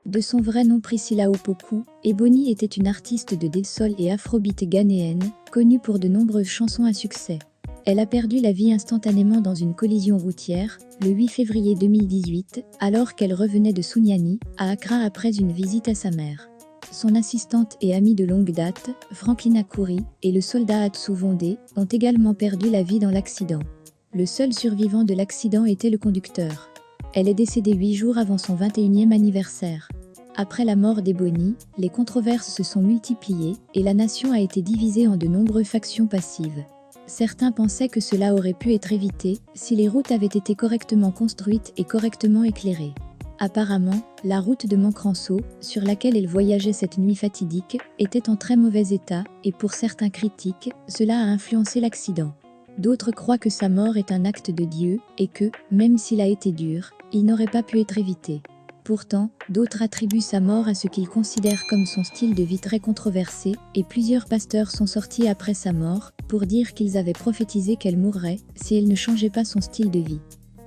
De son vrai nom Priscilla Opoku, Ebony était une artiste de dancehall et afrobeat ghanéenne, connue pour de nombreuses chansons à succès. Elle a perdu la vie instantanément dans une collision routière, le 8 février 2018, alors qu'elle revenait de Sunyani, à Accra après une visite à sa mère. Son assistante et amie de longue date, Franklin Akouri, et le soldat Atsu Vondé, ont également perdu la vie dans l'accident. Le seul survivant de l'accident était le conducteur. Elle est décédée 8 jours avant son 21e anniversaire. Après la mort d'Ebony, les controverses se sont multipliées et la nation a été divisée en de nombreuses factions passives. Certains pensaient que cela aurait pu être évité si les routes avaient été correctement construites et correctement éclairées. Apparemment, la route de Mancranceau, sur laquelle elle voyageait cette nuit fatidique, était en très mauvais état et pour certains critiques, cela a influencé l'accident. D'autres croient que sa mort est un acte de Dieu et que, même s'il a été dur, il n'aurait pas pu être évité. Pourtant, d'autres attribuent sa mort à ce qu'ils considèrent comme son style de vie très controversé, et plusieurs pasteurs sont sortis après sa mort pour dire qu'ils avaient prophétisé qu'elle mourrait si elle ne changeait pas son style de vie.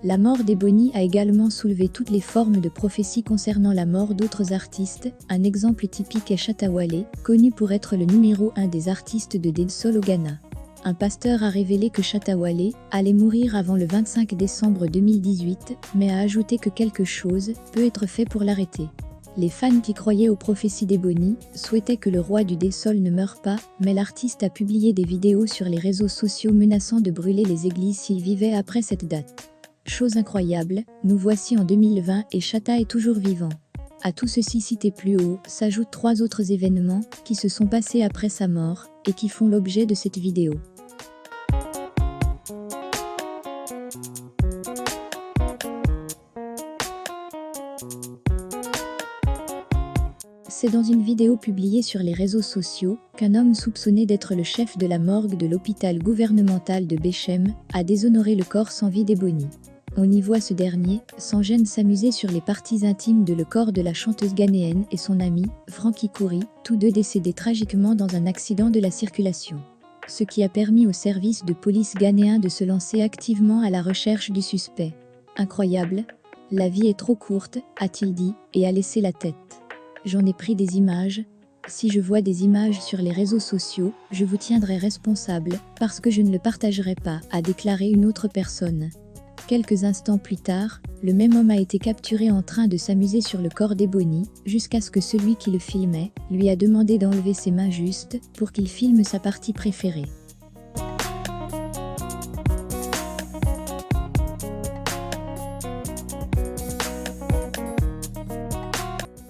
La mort d'Ebony a également soulevé toutes les formes de prophéties concernant la mort d'autres artistes. Un exemple typique est Shatta Wale, connu pour être le numéro 1 des artistes de dancehall au Ghana. Un pasteur a révélé que Shatta Wale allait mourir avant le 25 décembre 2018, mais a ajouté que quelque chose peut être fait pour l'arrêter. Les fans qui croyaient aux prophéties d'Ebony souhaitaient que le roi du dancehall ne meure pas, mais l'artiste a publié des vidéos sur les réseaux sociaux menaçant de brûler les églises s'il vivait après cette date. Chose incroyable, nous voici en 2020 et Shatta est toujours vivant. À tout ceci cité plus haut, s'ajoutent 3 autres événements qui se sont passés après sa mort et qui font l'objet de cette vidéo. C'est dans une vidéo publiée sur les réseaux sociaux qu'un homme soupçonné d'être le chef de la morgue de l'hôpital gouvernemental de Bechem a déshonoré le corps sans vie d'Ebony. On y voit ce dernier, sans gêne, s'amuser sur les parties intimes de le corps de la chanteuse ghanéenne et son ami, Frankie Kouri, tous deux décédés tragiquement dans un accident de la circulation. Ce qui a permis au service de police ghanéen de se lancer activement à la recherche du suspect. Incroyable, la vie est trop courte, a-t-il dit, et a laissé la tête. J'en ai pris des images. Si je vois des images sur les réseaux sociaux, je vous tiendrai responsable, parce que je ne le partagerai pas, a déclaré une autre personne. Quelques instants plus tard, le même homme a été capturé en train de s'amuser sur le corps d'Ebony, jusqu'à ce que celui qui le filmait lui a demandé d'enlever ses mains justes pour qu'il filme sa partie préférée.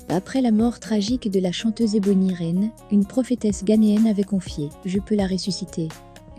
Après la mort tragique de la chanteuse Ebony Reine, une prophétesse ghanéenne avait confié « Je peux la ressusciter ».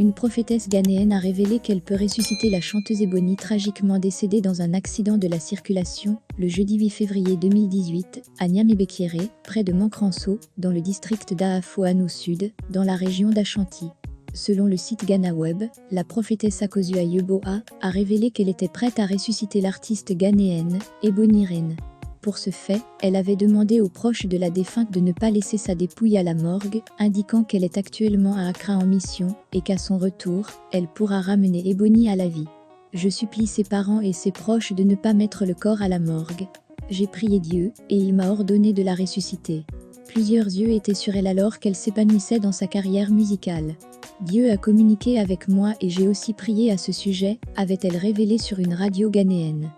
Une prophétesse ghanéenne a révélé qu'elle peut ressusciter la chanteuse Ebony tragiquement décédée dans un accident de la circulation, le jeudi 8 février 2018, à Niamey-Bekiré, près de Mancranceau, dans le district d'Ahafoan au sud, dans la région d'Ashanti. Selon le site Ghana Web, la prophétesse Akosu Ayeboa a révélé qu'elle était prête à ressusciter l'artiste ghanéenne, Ebony Reine. Pour ce fait, elle avait demandé aux proches de la défunte de ne pas laisser sa dépouille à la morgue, indiquant qu'elle est actuellement à Accra en mission, et qu'à son retour, elle pourra ramener Ebony à la vie. Je supplie ses parents et ses proches de ne pas mettre le corps à la morgue. J'ai prié Dieu, et il m'a ordonné de la ressusciter. Plusieurs yeux étaient sur elle alors qu'elle s'épanouissait dans sa carrière musicale. Dieu a communiqué avec moi et j'ai aussi prié à ce sujet, avait-elle révélé sur une radio ghanéenne.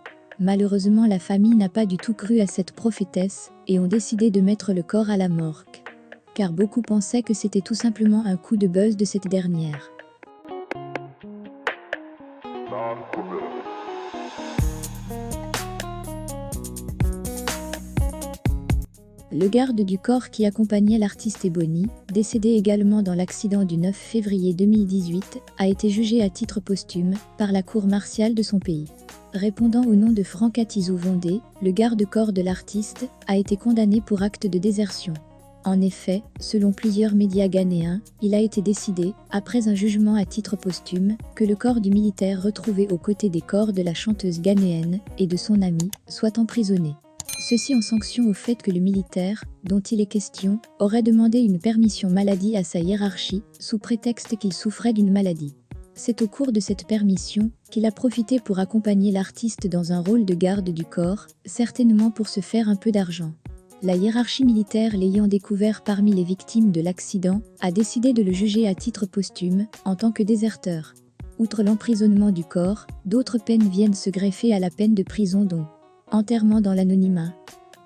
Malheureusement, la famille n'a pas du tout cru à cette prophétesse et ont décidé de mettre le corps à la morgue. Car beaucoup pensaient que c'était tout simplement un coup de buzz de cette dernière. Le garde du corps qui accompagnait l'artiste Ebony, décédé également dans l'accident du 9 février 2018, a été jugé à titre posthume par la cour martiale de son pays. Répondant au nom de Frank Atizou Vondé, le garde-corps de l'artiste a été condamné pour acte de désertion. En effet, selon plusieurs médias ghanéens, il a été décidé, après un jugement à titre posthume, que le corps du militaire retrouvé aux côtés des corps de la chanteuse ghanéenne et de son ami soit emprisonné. Ceci en sanction au fait que le militaire, dont il est question, aurait demandé une permission maladie à sa hiérarchie, sous prétexte qu'il souffrait d'une maladie. C'est au cours de cette permission qu'il a profité pour accompagner l'artiste dans un rôle de garde du corps, certainement pour se faire un peu d'argent. La hiérarchie militaire, l'ayant découvert parmi les victimes de l'accident, a décidé de le juger à titre posthume, en tant que déserteur. Outre l'emprisonnement du corps, d'autres peines viennent se greffer à la peine de prison dont enterrement dans l'anonymat.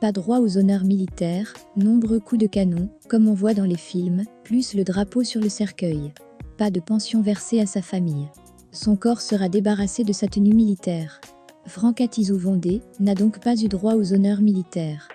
Pas droit aux honneurs militaires, nombreux coups de canon, comme on voit dans les films, plus le drapeau sur le cercueil. Pas de pension versée à sa famille. Son corps sera débarrassé de sa tenue militaire. Franck Atizou Vondé n'a donc pas eu droit aux honneurs militaires.